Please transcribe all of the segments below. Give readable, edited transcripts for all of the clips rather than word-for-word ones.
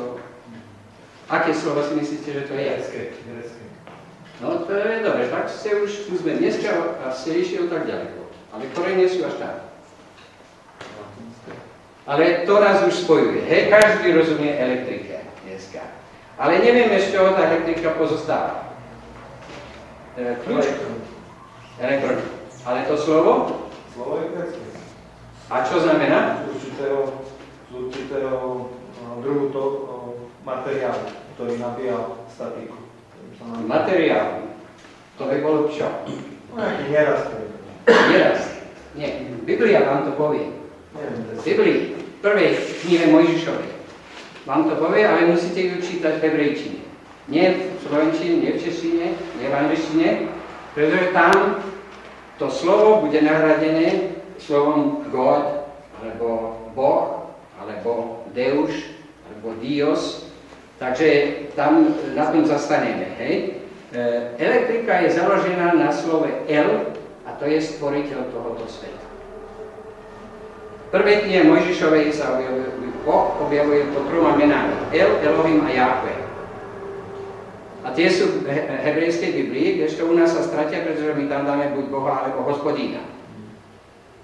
slovo. Aké slovo si myslíte, že to je? Grecké. No to je dobre, tak ste už, tu sme dneska a ste išli o tak ďaleko. Ale korene sú až tam. Ale to nás už spojuje. Hej, každý rozumie elektrike dneska. Ale nevieme, z čoho tá elektrika pozostáva. Kľúč? Elektron. Ale to slovo? Slovo je grecké. A čo znamená? Z určitého druhu materiálu, ktorý nabíja statiku. Materiál. To by bolo čo? Nejaký nerast. Nerast. Nie, Biblia vám to povie. V Biblii, v prvej knihe Mojžišovej. Vám to povie, ale musíte ju čítať v hebrejčine. Nie v slovenčine, nie v češtine, nie v angličtine, pretože tam to slovo bude nahradené slovom God, alebo Boh, alebo Deus, alebo Dios. Takže tam na tom zastaneme, hej. Elektrika je založená na slove El, a to je stvoriteľ tohoto sveta. V prvej knihe Mojžišovej sa Boh objavuje pod troma menami. El, Elohim a Jahve. A tie sú v hebrejskej Biblii, kdežto u nás sa stratia, pretože my tam dáme buď Boha, alebo Hospodína.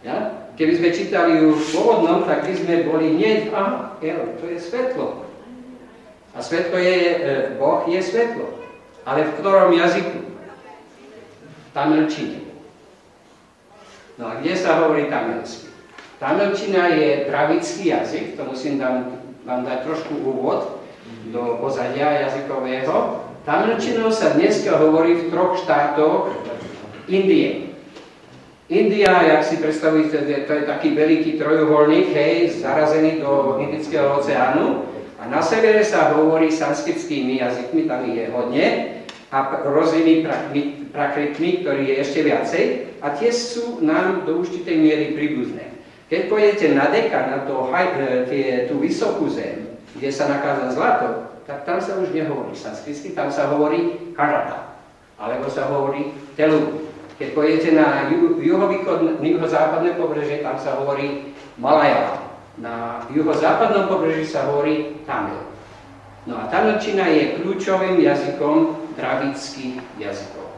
Ja? Keby sme čítali ju v pôvodnom, tak by sme boli nie, El, to je svetlo. A svetlo je, Boh je svetlo. Ale v ktorom jazyku? Tamilčine. No a kde sa hovorí tamilsky? Tamilčina je dravický jazyk, to musím vám dať trošku úvod do pozadia jazykového. Tamilčinou sa dneska hovorí v 3 štátoch Indie. India, jak si predstavujete, to je taký veľký trojuholník, hej, zarazený do Indického oceánu. A na severe sa hovorí sanskritskými jazykmi, tam je hodne, a rôznymi prakritmi, ktorých je ešte viacej, a tie sú nám do určitej miery príbuzné. Keď pôjdete na Deka, na tú vysokú zem, kde sa nachádza zlato, tak tam sa už nehovorí sanskritsky, tam sa hovorí Karata, alebo sa hovorí Telugu. Keď pôjdete na juhozápadné pobrežie, tam sa hovorí Malajala. Na juhozápadnom pobreží sa hovorí Tamil. No a tamilčina je kľúčovým jazykom dravických jazykov.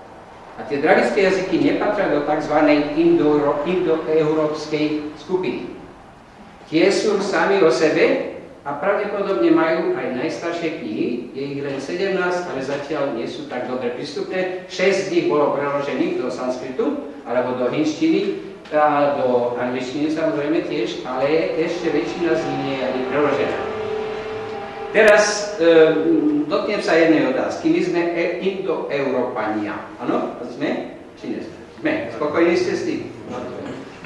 A tie dravické jazyky nepatria do tzv. Indoeurópskej skupiny. Tie sú sami o sebe a pravdepodobne majú aj najstaršie knihy, je ich len 17, ale zatiaľ nie sú tak dobre prístupné. 6 z nich bolo preložených do sanskritu alebo do hinštiny, a do angličtiny samozrejme tiež, ale ešte väčšina z nich nie je ani preložená. Teraz dotknem sa jednej otázky. My sme Indoeurópania. Áno? Sme? Či nie sme? Sme. Spokojní ste s tým?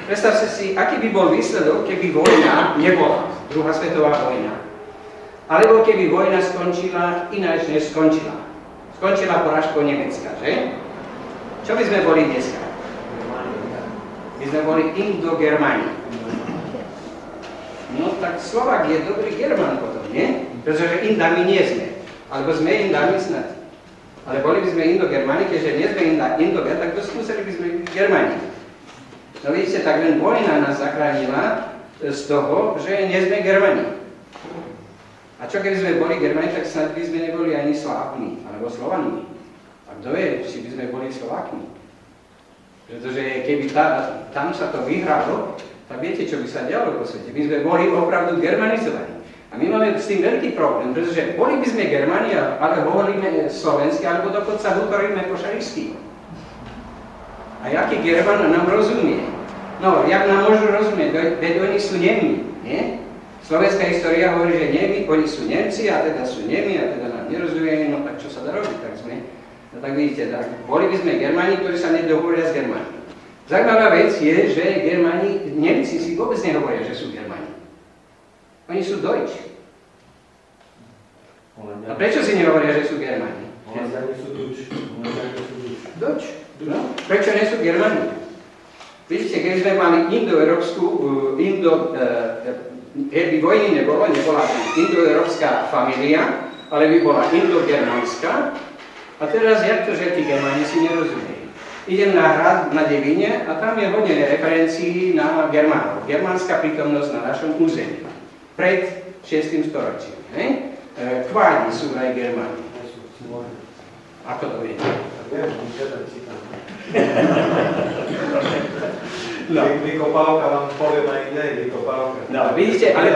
Predstavte si, aký by bol výsledok, keby vojna nebola. Druhá svetová vojna. Alebo keby vojna skončila ináč, než skončila. Skončila porážkou Nemecka, že? Čo by sme boli dneska? My sme boli Indo-Germáni. No tak Slovák je dobrý Germán potom, nie? Pretože Indami nie sme. Alebo sme Indami snad. Ale boli by sme Indo-Germáni, keďže nie sme Indo-Germáni, tak to skúsili by sme Germáni. No vidíte, tak len vojna nás zachránila z toho, že nie sme Germáni. A čo keby sme boli Germáni, tak snad by sme neboli ani Slovakmi, alebo Slovanmi. A kto vie, či by sme boli Slovákmi. Pretože keby tam sa to vyhralo, tak viete, čo by sa dialo po svete. My sme boli opravdu germanizovaní. A my máme s tým veľký problém, pretože boli by sme Germani, ale hovoríme slovensky, alebo dokonca hovoríme po šarišsky. A jaký German nám rozumie? No, jak nám môžu rozumieť? Veď oni sú Nemi, nie? Slovenská história hovorí, že Nemi, oni sú Nemci, a teda sú Nemi, a teda nám nerozumie, no tak čo sa dá robiť? Tak sme... No tak vidíte, tak boli by sme Germáni, ktorí sa nedohovoria s Germánmi. Zaujímavá vec je, že Germáni, Nemci si vôbec nehovoria, že sú Germáni. Oni sú Deutsch. A prečo si nehovoria, že sú Germáni? Oni sú Deutsch. No? Prečo nie sú Germáni? Vidíte, keď sme mali indoeurópsku, keď by vojny nebola indoeurópska familia, ale by bola indogermánska. A teraz, jak to, že tí Germáni si nerozumiejú? Idem na hrad na Devíne a tam je hodne referencií na Germánov. Germánska prítomnosť na našom území. Pred 6. storočím. chváli sú aj Germáni. Sú moje. Ako to viete? Viem, čítam, čítam. No. Vykopávka vám poviem aj inde, vykopávka. No, vidíte, ale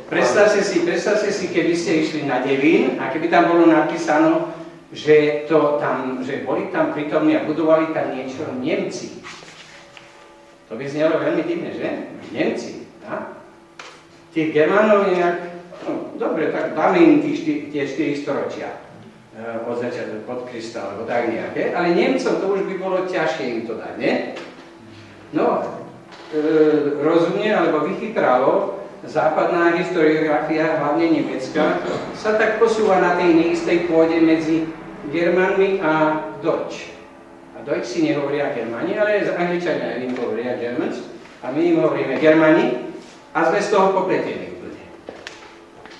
predstavte si, keby ste išli na Devín a keby tam bolo napísano, že boli tam prítomní a budovali tam niečo Nemci. To by znelo veľmi divne, že? Nemci. A? Tých Germánov nejak, no, dobre, tak dáme im tie 4 storočia od začiatku, od Krista, alebo tak nejaké, ale Nemcom to už by bolo ťažšie im to dať, nie? No, rozumne, alebo vychytralo, západná historiografia, hlavne nemecká, sa tak posúva na tej neistej pôde medzi Germánmi a Deutsch. A Deutsch si nehovoria Germáni, ale Angličania im hovoria Germans, a my im hovoríme Germáni, a sme z toho popletení úplne.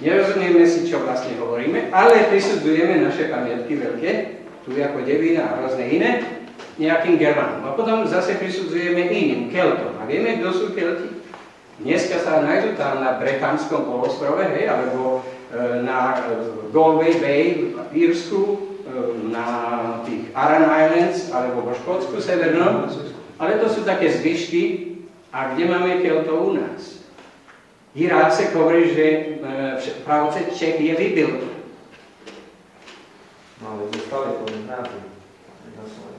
Nerozumieme si, čo vlastne hovoríme, ale prisudzujeme naše pamiatky veľké, tu ako Devín a rôzne iné, nejakým Germánom. A potom zase prisudzujeme iným, Keltom. A vieme, kto sú Kelti? Dneska sa nájdú tam na Bretanskom polostrove, hej, alebo na Galway Bay v Írsku, na tých Aran Islands, alebo vo Škótsku severnom, ale to sú také zvyšky. A kde máme Keltov u nás? Jirácek hovorí, že pravce Čech je vybil. No, ale zostali to názvy.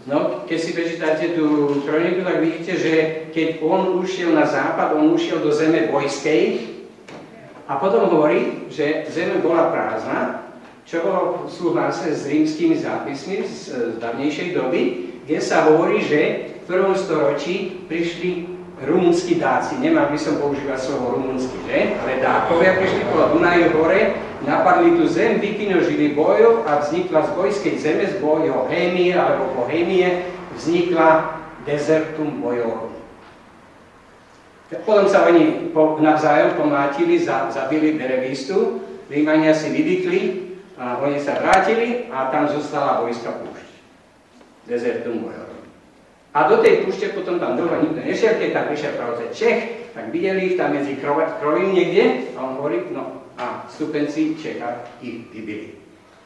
No, keď si prečítate tú kroniku, tak vidíte, že keď on ušiel na západ, on ušiel do zeme vojskej a potom hovorí, že zeme bola prázdna, čo bolo v súhlase s rímskymi zápismi z dávnejšej doby, kde sa hovorí, že v prvom storočí prišli rumunskí dáci. Nemal by som používať slovo rumunsky, že? Ale dákovia prišli po Dunaju hore, napadli tú zem, vykinožili bojov a vznikla z bojskej zeme, z Bojohémie alebo Bohémie, vznikla Desertum Bojorum. Potom sa oni navzájom pomlátili, zabili Berevistu, Rímania si vydykli a oni sa vrátili a tam zostala vojska púšť. Desertum Bojorum. A do tej púšte potom tam dlho nikto nešiel, keď tam prišiel pravce Čech, tak videli ich tam medzi krovím niekde a on hovorí, no a stúpenci Čecha ich vybili.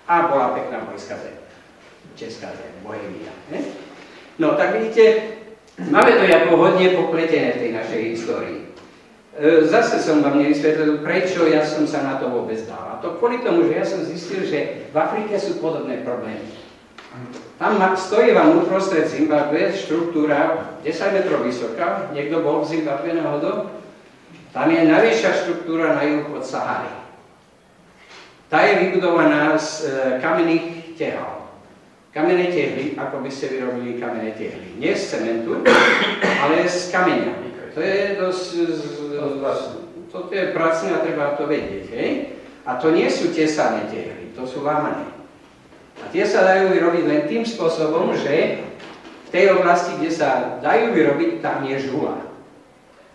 A bola pekná vojska zem. Česká zem, Bohemia. No tak vidíte, máme to ako hodne popletené v tej našej histórii. Zase som vám nevysvetlil, prečo ja som sa na to vôbec dal. A to kvôli tomu, že ja som zistil, že v Afrike sú podobné problémy. Tam stojí vám uprostred Zimbabwe štruktúra 10 metrov vysoká. Niekto bol v Zimbabwe náhodou? Tam je najvyššia štruktúra na juh od Sahary. Tá je vybudovaná z kamenných tehál. Kamenné tehly, ako by ste vyrobili kamenné tehly. Nie z cementu, ale z kameňa. To je dosť... To je pracné a treba to vedieť, hej? A to nie sú tesané tehly, to sú lámané. A tie sa dajú vyrobiť len tým spôsobom, že v tej oblasti, kde sa dajú vyrobiť, tam je žula.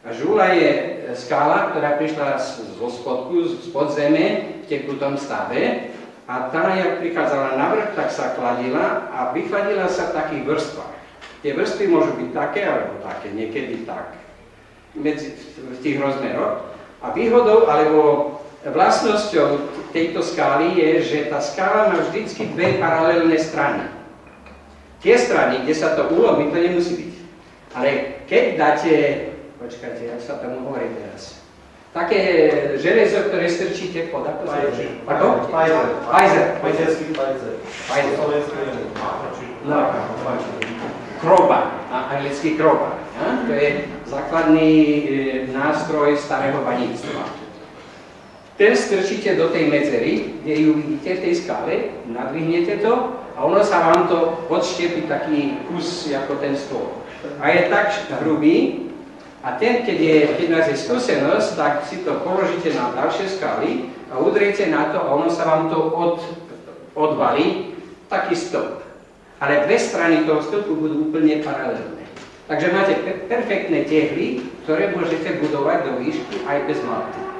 A žula je skála, ktorá prišla zo spodku, z podzeme, v tekutom stave. A tá, jak prichádzala na vrch, tak sa chladila a vychladila sa v takých vrstvách. Tie vrstvy môžu byť také, alebo také, niekedy tak, v tých rozmeroch. A výhodou, alebo vlastnosťou tejto skály je, že tá skála má vždycky dve paralelné strany. Tie strany, kde sa to ulomí, to nemusí byť. Ale keď dáte, počkajte, jak sa tomu hovorí teraz, také železo, ktoré strčíte pod, ako sa hovorí? Pardon? Pfizer. No, kroba, anglický kroba. To je základný nástroj starého baníctva. Ten strčíte do tej medzery, kde ju vidíte v tej skále, nadvihnete to a ono sa vám to odštepí taký kus ako ten stôl. A je tak hrubý a ten, keď máte skúsenosť, tak si to položíte na ďalšie skály a udriete na to a ono sa vám to odvalí, taký stĺp. Ale dve strany toho stĺpu budú úplne paralelné. Takže máte perfektné tehly, ktoré môžete budovať do výšky aj bez malty.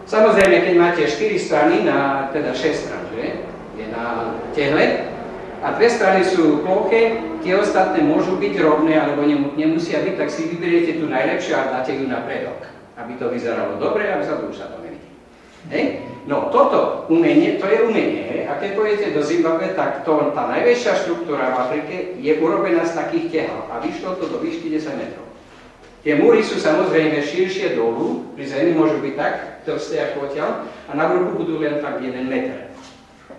Samozrejme, keď máte 4 strany, teda 6 strán, že? Je na tehle, a dve strany sú ploché, tie ostatné môžu byť rovné, alebo nemusia byť, tak si vyberiete tú najlepšiu a dáte ju na predok, aby to vyzeralo dobre a vzadu už sa to nevidí. Hej? No toto umenie, to je umenie. Hej? A keď pôjdete do Zimbabwe, tak tá najväčšia štruktúra v Afrike je urobená z takých tehál a vyšlo to do výšky 10 metrov. Tie múry sú samozrejme širšie dolu, pri zemi môžu byť tak, tlsté ako odtiaľ, a na vrchu budú len tak 1 meter.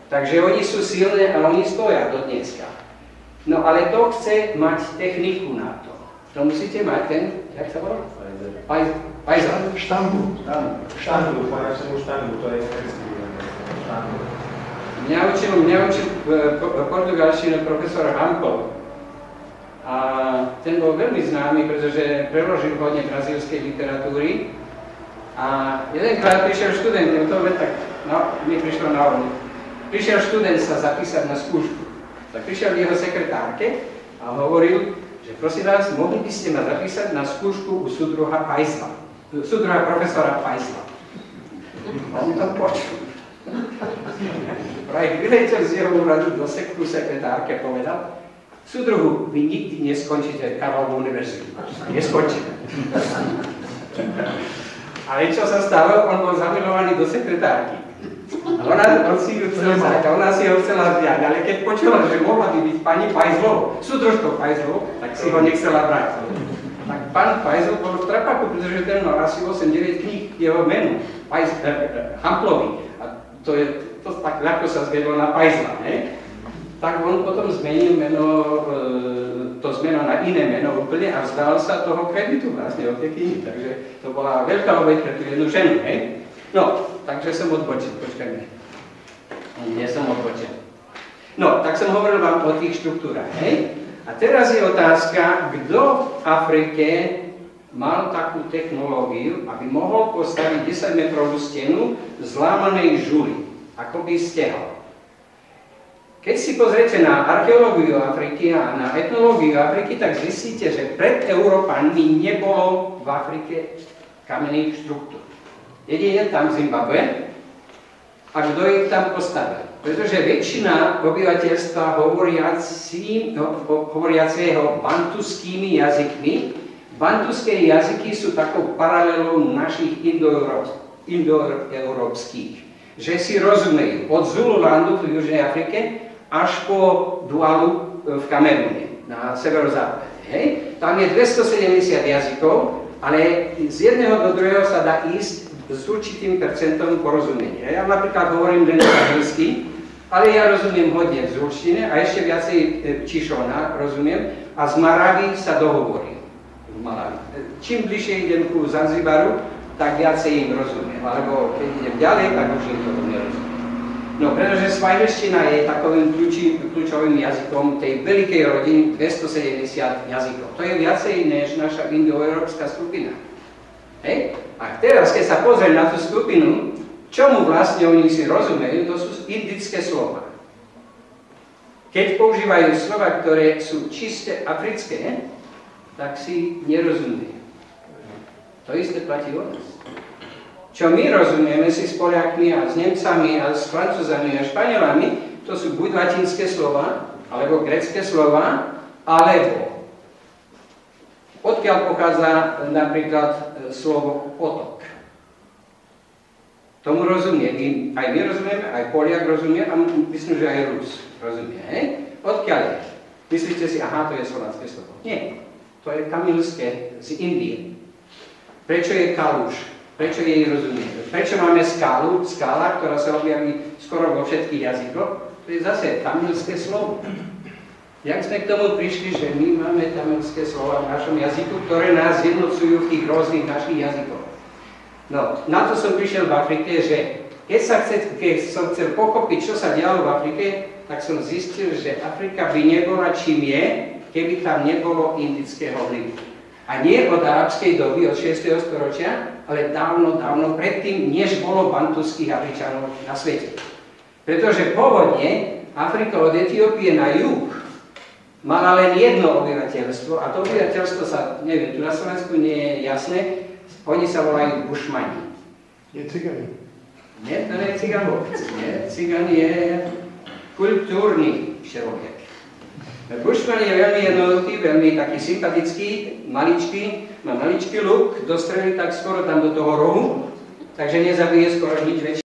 Takže oni sú silné a oni stoja do dneska. No ale to chce mať techniku na to. To musíte mať ten, jak sa volá? Pajzel. Štambu, pojačenú štambu, to je štambu. Mňa učil portugalštinu profesor Hampel. A ten bol veľmi známy, pretože preložil hodne brazílskej literatúry. A jedenkrát prišiel študent, mi prišlo na ovom. Prišiel študent sa zapísať na skúšku. Tak prišiel jeho sekretárke a hovoril, že prosím vás, mohli by ste ma zapísať na skúšku u súdruha Pajzla. Súdruha profesora Pajzla. On to počul. Práve vyletel z jeho úradu do sekretárke povedal, súdruhu, vy nikdy neskončíte Karlovú univerzitu. Neskončíte. Ale čo sa stalo? On bol zamilovaný do sekretárky. On si ju chcel vziať, ona si ho chcela vziať, ale keď počula, že mohla by byť pani Pajzlov, súdružkou Pajzlov, tak si ho nechcela brať. Tak pán Pajzl bol v trapaku, pretože ten mal asi 8-9 kníh jeho menu, Hamplovi. A to tak ľahko sa zvedlo na Pajzla, ne? Tak on potom zmenil to zmeno na iné meno úplne a vzdal sa toho kreditu vlastne od tej knihy. Takže to bola veľká obeť pre tú jednu ženu, hej? No, takže som odbočil, počkajme. Nie som odbočil. No, tak som hovoril vám o tých štruktúrach, hej? A teraz je otázka, kto v Afrike mal takú technológiu, aby mohol postaviť 10-metrovú stenu z lámanej žuly, ako by stehal. Keď si pozriete na archeológiu Afriky a na etnológiu Afriky, tak zistíte, že pred Európanmi nebolo v Afrike kamenných štruktúr. Jedine tam Zimbabwe a kto ich tam postavil. Pretože väčšina obyvateľstva hovoriaceho bantuskými jazykmi, bantuské jazyky sú takou paralelou našich indoeurópskych, že si rozumejú od Zululandu v Južnej Afrike až po Dualu v Kamerune, na severozápade. Hej? Tam je 270 jazykov, ale z jedného do druhého sa dá ísť s určitým percentom porozumenia. Ja napríklad hovorím len anglicky, ale ja rozumiem hodne z ruštiny a ešte viacej čišona rozumiem a z Maravy sa dohovorím. Čím bližšie idem ku Zanzibaru, tak viacej im rozumiem, alebo keď idem ďalej, tak už im to nerozumiem. No, pretože svajleština je takovým kľúčovým jazykom tej veľkej rodiny 270 jazykov. To je viacej než naša indoeurópska skupina. Hej? A teraz, keď sa pozriem na tú skupinu, čomu vlastne oni si rozumejú, to sú indické slova. Keď používajú slova, ktoré sú čiste africké, tak si nerozumejú. To isté platí o nás. Čo my rozumieme si s Poliakmi a s Nemcami a s Francúzami a Španielami, to sú buď latinské slova, alebo grécke slova, alebo odkiaľ pochádza napríklad slovo potok. Tomu rozumie, aj my rozumieme, aj Poliak rozumie a myslím, že aj Rus rozumie. Hej? Odkiaľ je? Myslíte si, aha, to je slovanské slovo. Nie, to je tamilské z Indie. Prečo je kaluš? Prečo jej rozumieme? Prečo máme skála, ktorá sa objaví skoro vo všetkých jazykoch? To je zase tamilské slovo. Jak sme k tomu prišli, že my máme tamilské slova v našom jazyku, ktoré nás jednocujú v tých rôznych našich jazykoch? No, na to som prišiel v Afrike, že keď som chcel pochopiť, čo sa dialo v Afrike, tak som zistil, že Afrika by nebola čím je, keby tam nebolo indického vplyvu. A nie od arabskej doby, od 6. storočia, ale dávno predtým, než bolo bantuských Afričanov na svete. Pretože pôvodne Afrika od Etiópie na juh mala len jedno obyvateľstvo a to obyvateľstvo sa, neviem, tu na Slovensku nie je jasné, oni sa volajú bušmani. Nie cigani. Nie, to nie je cigan vôbec. Nie, cigan je kultúrny človek. Bušman je veľmi jednoduchý, veľmi taký sympatický, maličký, má maličký luk, dostrelí tak skoro tam do toho rohu Takže nezabije skoro nič väčšie.